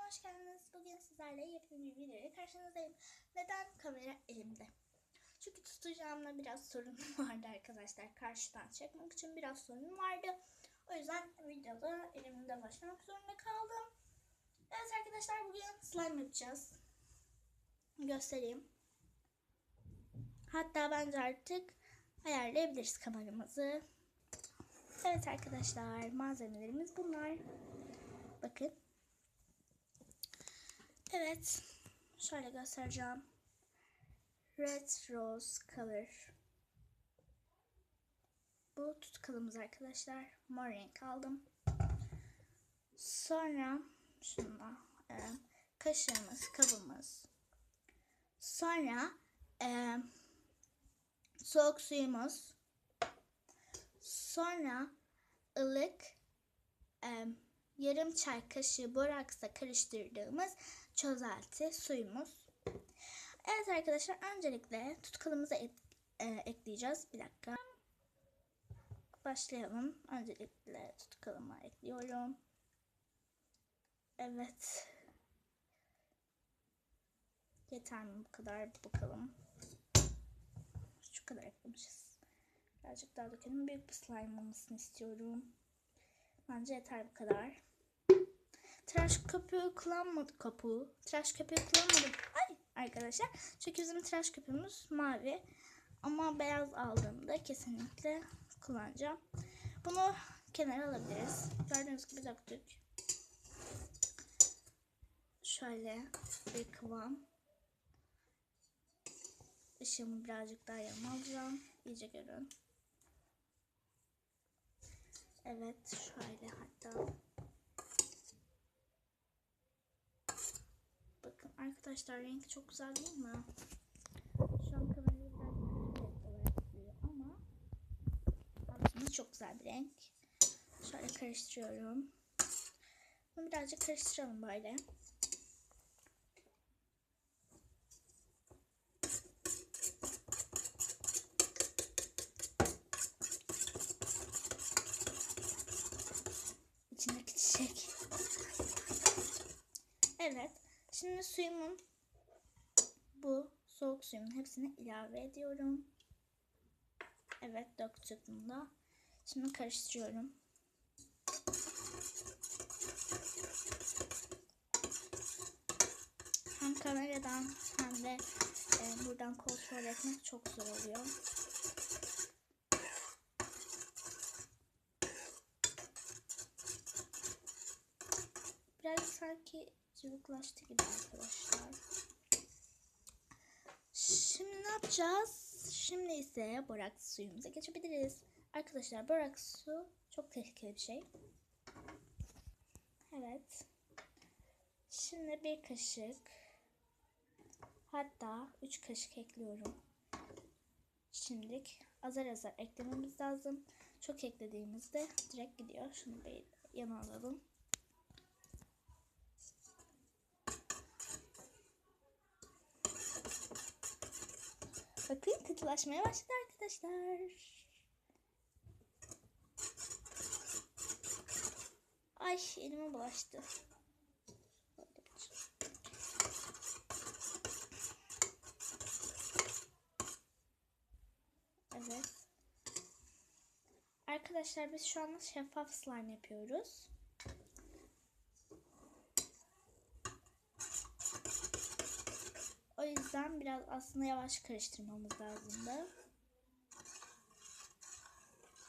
hoş geldiniz. Bugün sizlerle yepyeni bir videoya karşınızdayım. Neden kamera elimde? Çünkü tutacağımda biraz sorun vardı arkadaşlar. Karşıdan çekmek için biraz sorun vardı. O yüzden videoda elimde başlamak zorunda kaldım. Evet arkadaşlar, bugün slime yapacağız. Göstereyim. Hatta bence artık ayarlayabiliriz kameramızı. Evet arkadaşlar, malzemelerimiz bunlar. Bakın. Evet. Şöyle göstereceğim. Red Rose Color. Bu tutkalımız arkadaşlar. Mor renk aldım. Sonra şununla kaşığımız, kabımız. Sonra soğuk suyumuz. Sonra ılık yarım çay kaşığı boraksla karıştırdığımız çözelti suyumuz. Evet arkadaşlar, öncelikle tutkalımızı ekleyeceğiz. Bir dakika. Başlayalım. Öncelikle tutkalımı ekliyorum. Evet. Yeter mi bu kadar? Bakalım. Şu kadar eklemişiz. Birazcık daha dökelim. Büyük bir slime olmasını istiyorum. Bence yeter bu kadar. Tıraş köpüğü kullanmadık. Tıraş köpüğü kullanmadım. Ay arkadaşlar. Çünkü bizim tıraş köpüğümüz mavi. Ama beyaz aldığımda kesinlikle kullanacağım. Bunu kenara alabiliriz. Gördüğünüz gibi döktük. Şöyle bir kıvam. Işığımı birazcık daha yanına alacağım. İyice görün. Evet, şöyle hatta. Bakın arkadaşlar, renk çok güzel değil mi? Şu an kamerayı birazcık kötü olarak tutuyor ama aslında çok güzel bir renk. Şöyle karıştırıyorum. Bunu birazcık karıştıralım böyle. İçindeki çiçek. Evet. Şimdi suyumun, bu soğuk suyumun hepsini ilave ediyorum. Evet, döktük bunu da. Şimdi karıştırıyorum. Hem kameradan hem de buradan kontrol etmek çok zor oluyor. Biraz sanki cıvıklaştı gibi arkadaşlar. Şimdi ne yapacağız? Şimdi ise boraks suyumuza geçebiliriz. Arkadaşlar, boraks su çok tehlikeli bir şey. Evet. Şimdi bir kaşık, hatta 3 kaşık ekliyorum. Şimdilik azar azar eklememiz lazım. Çok eklediğimizde direkt gidiyor. Şunu bir yana alalım. Bakın, katılaşmaya başladı arkadaşlar. Ay, elime bulaştı. Evet. Arkadaşlar, biz şu anda şeffaf slime yapıyoruz. O yüzden biraz aslında yavaş karıştırmamız lazımdı.